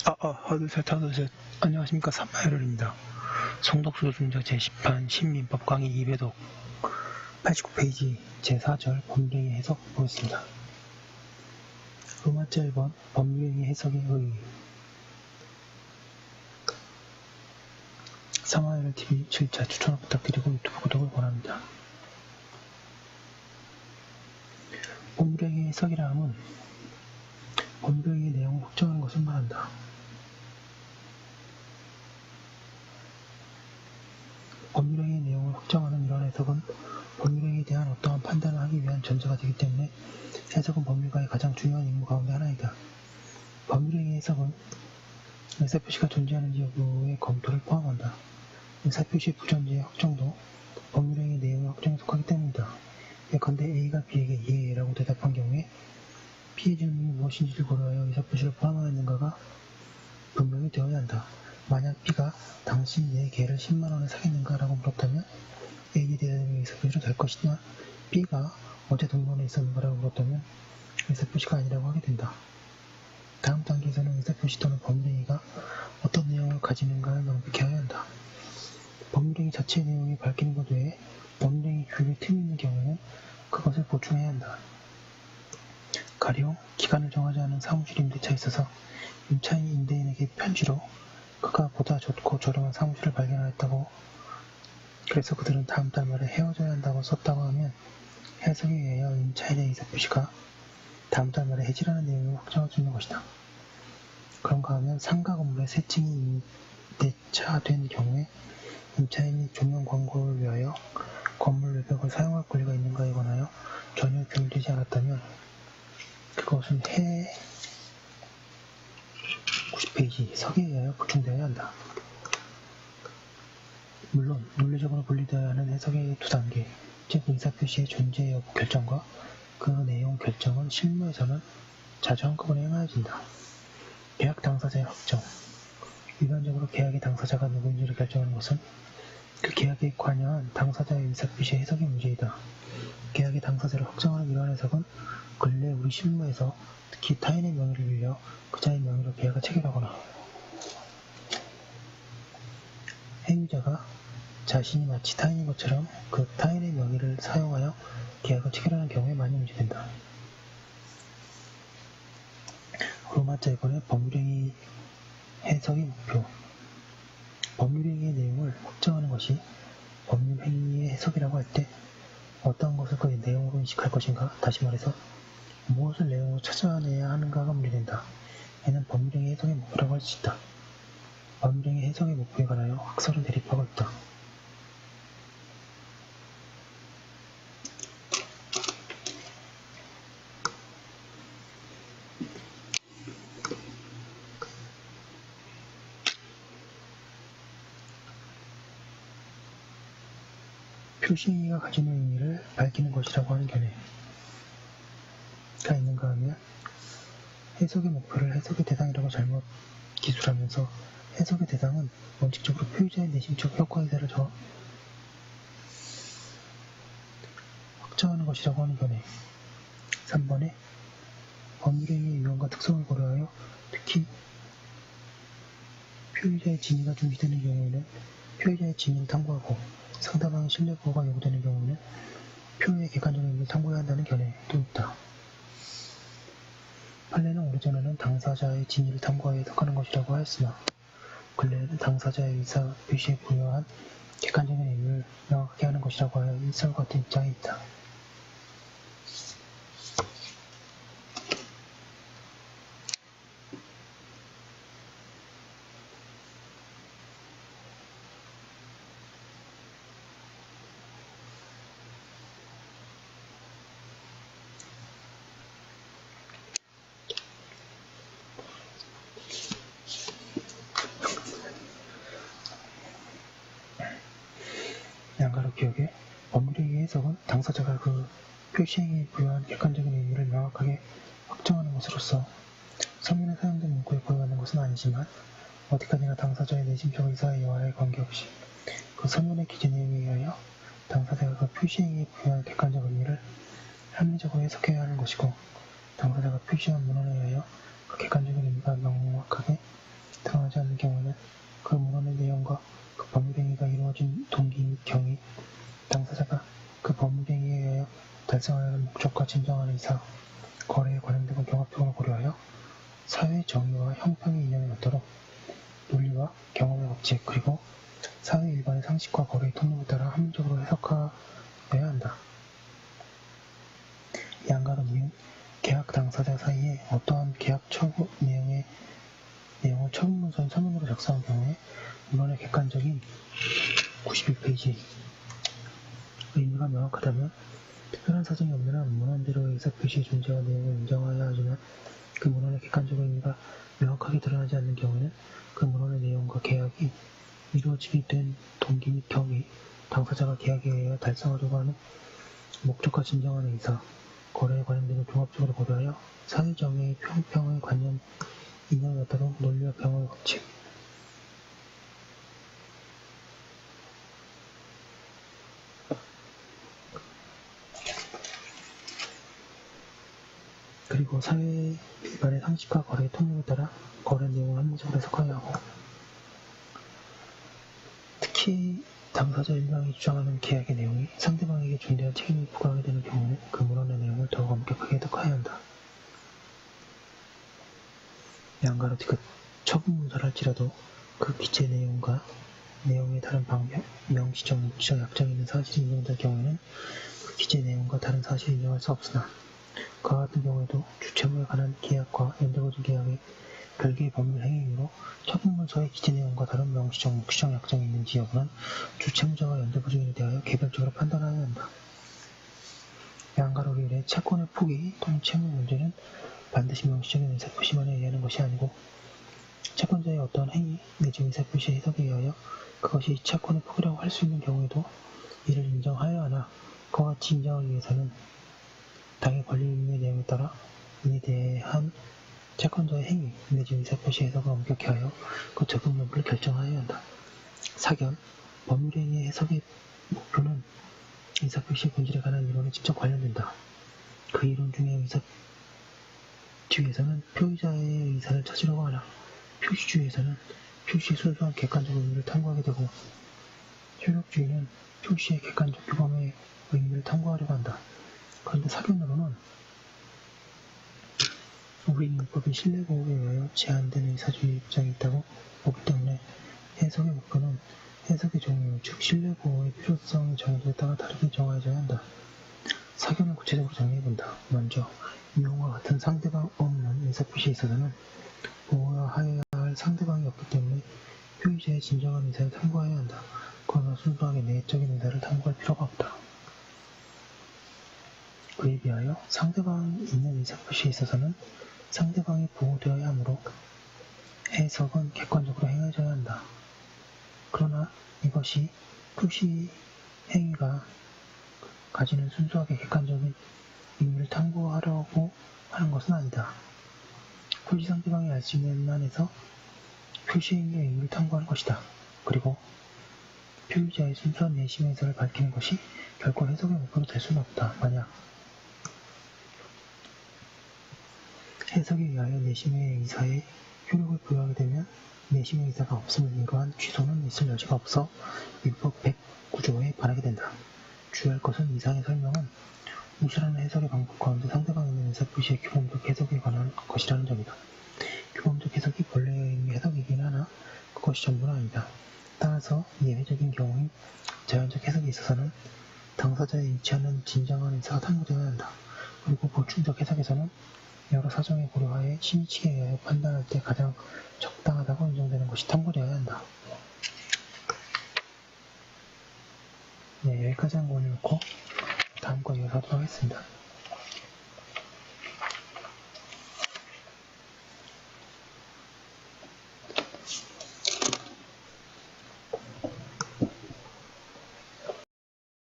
하드셋. 안녕하십니까. 삼마열입니다. 송덕수 노중자 제10판 신민법 강의 2배독 89페이지 제4절 법률행위 해석 보겠습니다. 로마자 1번 법률행위 해석의 의의. 삼마열 TV 7차 추천을 부탁드리고 유튜브 구독을 권합니다. 법률행위 해석이라 함은 법률행위의 내용을 확정하는 것을 말한다. 법률행위의 내용을 확정하는 이러한 해석은 법률행위에 대한 어떠한 판단을 하기 위한 전제가 되기 때문에 해석은 법률가의 가장 중요한 임무 가운데 하나이다. 법률행위 해석은 의사표시가 존재하는지 여부의 검토를 포함한다. 의사표시 불존재의 확정도 법률행위의 내용의 확정에 속하기 때문이다. 예컨대 A가 B에게 예라고 대답한 경우에 B의 질문이 무엇인지를 고려하여 의사표시를 포함하였는가가 분명히 되어야 한다. 만약 B가 당신 내 개를 10만원에 사겠는가? 라고 물었다면 A에 대한 의사표시로 될 것이나 B가 어제 동물원에 있었는가? 라고 물었다면 의사표시가 아니라고 하게 된다. 다음 단계에서는 의사표시 또는 법률행위가 어떤 내용을 가지는가를 명백히 하여야 한다. 법률행위 자체의 내용이 밝히는 것 외에 법률행위 규율에 틈이 있는 경우에는 그것을 보충해야 한다. 가령 기간을 정하지 않은 사무실 임대차에 있어서 임차인이 임대인에게 편지로 그가 보다 좋고 저렴한 사무실을 발견하였다고, 그래서 그들은 다음 달 말에 헤어져야 한다고 썼다고 하면 해석에 의하여 임차인의 의사표시가 다음 달 말에 해지라는 내용을 확정할 수 있는 것이다. 그런가 하면 상가 건물의 새 층이 임대차된 경우에 임차인이 조명 광고를 위하여 건물 외벽을 사용할 권리가 있는가에 관하여 전혀 규율되지 않았다면 그것은 해 90페이지 석에 의하여 보충되어야 한다. 물론 논리적으로 분리되어야 하는 해석의 두 단계, 즉 의사표시의 존재 여부 결정과 그 내용 결정은 실무에서는 자주 한꺼번에 행하여진다. 계약 당사자의 확정. 일반적으로 계약의 당사자가 누구인지를 결정하는 것은 그 계약에 관여한 당사자의 의사표시의 해석의 문제이다. 계약의 당사자를 확정하는 이러한 해석은 근래 우리 실무에서 특히 타인의 명의를 빌려 그자의 명의로 계약을 체결하거나 행위자가 자신이 마치 타인인 것처럼 그 타인의 명의를 사용하여 계약을 체결하는 경우에 많이 문제된다. 로마자 1번의 법률행위 해석의 목표. 법률행위의 내용을 확정하는 것이 법률행위의 해석이라고 할 때 어떤 것을 그 내용으로 인식할 것인가, 다시 말해서 무엇을 내용으로 찾아내야 하는가가 문제된다. 이는 법률행위 해석의 목표라고 할 수 있다. 법률행위 해석의 목표에 관하여 학설은 대립하고 있다. 표시행위가 가지는 의미를 밝히는 것이라고 하는 견해가 있는가 하면 해석의 목표를 해석의 대상이라고 잘못 기술하면서 해석의 대상은 원칙적으로 표의자의 내심적 효과의사를 확정하는 것이라고 하는 견해. 3번에 법률행위의 유형과 특성을 고려하여 특히 표의자의 진위가 중시되는 경우에는 표의자의 진위를 탐구하고 상대방의 신뢰 보호가 요구되는 경우에는 표의의 객관적인 의미를 탐구해야 한다는 견해도 있다. 판례는 오래전에는 당사자의 진위를 탐구하여 해석하는 것이라고 하였으나 근래에는 당사자의 의사 표시에 부여한 객관적인 의미를 명확하게 하는 것이라고 하여 일설과 같은 입장에 있다. 양가로 기억해 법률행위 해석은 당사자가 그 표시행위에 부여한 객관적인 의미를 명확하게 확정하는 것으로서 서면에 사용된 문구에 고유하는 것은 아니지만 어디까지나 당사자의 내심적 의사와 여하에 관계없이 그 서면의 기준에 의하여 당사자가 그 표시행위에 부여한 객관적 의미를 합리적으로 해석해야 하는 것이고 당사자가 표시한 문헌에 의하여 그 객관적인 의미가 명확하게 목적과 진정하는 이사, 거래에 관련된 종합적으로 고려하여 사회 정의와 형평의 이념에 맞도록 논리와 경험의 법칙 그리고 사회 일반의 상식과 거래의 통념에 따라 합리적으로 해석하여야 한다. 양가로 이은 계약 당사자 사이에 어떠한 계약 처분 내용을 처분문서인 서면으로 작성한 경우에 문헌의 객관적인 91페이지 의미가 명확하다면 특별한 사정이 없는 한 문헌대로의 의사표시의 존재와 내용을 인정하여야 하지만 그 문헌의 객관적 의미가 명확하게 드러나지 않는 경우에는 그 문헌의 내용과 계약이 이루어지게 된 동기 및 경위, 당사자가 계약에 의하여 달성하려고 하는 목적과 진정한 의사, 거래에 관련된 종합적으로 고려하여 사회정의의 평의 관념 이념에 따른 논리와 경험의 법칙 그리고 사회 일반의 상식과 거래의 통념에 따라 거래 내용을 합리적으로 해석하여야 하고 특히 당사자 일방이 주장하는 계약의 내용이 상대방에게 중대한 책임을 부과하게 되는 경우는 그 문헌의 내용을 더욱 엄격하게 해석해야 한다. 양가로 그 처분문서를 할지라도 그 기재 내용과 내용의 다른 명시적, 묵시적 약정이 있는 사실이 인정될 경우에는 그 기재 내용과 다른 사실을 인정할 수 없으나 그와 같은 경우에도 주체부에 관한 계약과 연대보증 계약의 별개의 법률 행위이므로 처분문서의 기재 내용과 다른 명시적, 묵시적 약정이 있는지 여부는 주체무자와 연대보증인에 대하여 개별적으로 판단하여야 한다. 양가로 일의 채권의 포기 또는 채무 문제는 반드시 명시적인 의사표시만에 의하는 것이 아니고 채권자의 어떠한 행위 내지 의사표시의 해석에 의하여 그것이 채권의 포기라고 할 수 있는 경우에도 이를 인정하여야 하나 그와 같이 인정하기 위해서는 당의 권리의무의 내용에 따라 이에 대한 채권자의 행위 내지 의사표시 해석을 엄격히 하여 그 적용 여부를 결정하여야 한다. 사견, 법률행위의 해석의 목표는 의사표시의 본질에 관한 이론에 직접 관련된다. 그 이론 중에 의사주의에서는 표의자의 의사를 찾으려고 하나 표시주의에서는 표시의 순수한 객관적 의미를 탐구하게 되고 효력주의는 표시의 객관적 규범의 의미를 탐구하려고 한다. 그런데 사견으로는 우리 민법의 신뢰보호에 의하여 제한된 의사주의 입장이 있다고 보기 때문에 해석의 목표는 해석의 종류, 즉 신뢰보호의 필요성의 정도에 따라 다르게 정해져야 한다. 사견을 구체적으로 정리해본다. 먼저 이용과 같은 상대방 없는 의사표시에 있어서는 보호하여야 할 상대방이 없기 때문에 표의자의 진정한 의사를 탐구해야 한다. 그러나 순수하게 내적인 의사를 탐구할 필요가 없다. 그에 비하여 상대방이 있는 의사표시에 있어서는 상대방이 보호되어야 하므로 해석은 객관적으로 행해져야 한다. 그러나 이것이 표시 행위가 가지는 순수하게 객관적인 의미를 탐구하려고 하는 것은 아니다. 표시 상대방이 알 수 있는 한에서 표시 행위의 의미를 탐구하는 것이다. 그리고 표의자의 순수한 내심의 의사를 밝히는 것이 결코 해석의 목표로 될 수는 없다. 만약 해석에 의하여 내심의 의사에 효력을 부여하게 되면 내심의 의사가 없으면 이러한 취소는 있을 여지가 없어 율법 109조에 반하게 된다. 주의할 것은 이상의 설명은 무시라는 해석의 방법 가운데 상대방에 있는 의사표시의 규범적 해석에 관한 것이라는 점이다. 규범적 해석이 본래의 의미 해석이긴 하나 그것이 전부는 아니다. 따라서 예외적인 경우인 자연적 해석에 있어서는 당사자에 일치하는 진정한 의사가 탐구되어야 한다. 그리고 보충적 해석에서는 여러 사정에 고려하여 신의칙에 의하여 판단할 때 가장 적당하다고 인정되는 것이 탐구되어야 한다. 네, 여기까지 한 거 올려놓고 다음 거 이어서 하도록 하겠습니다.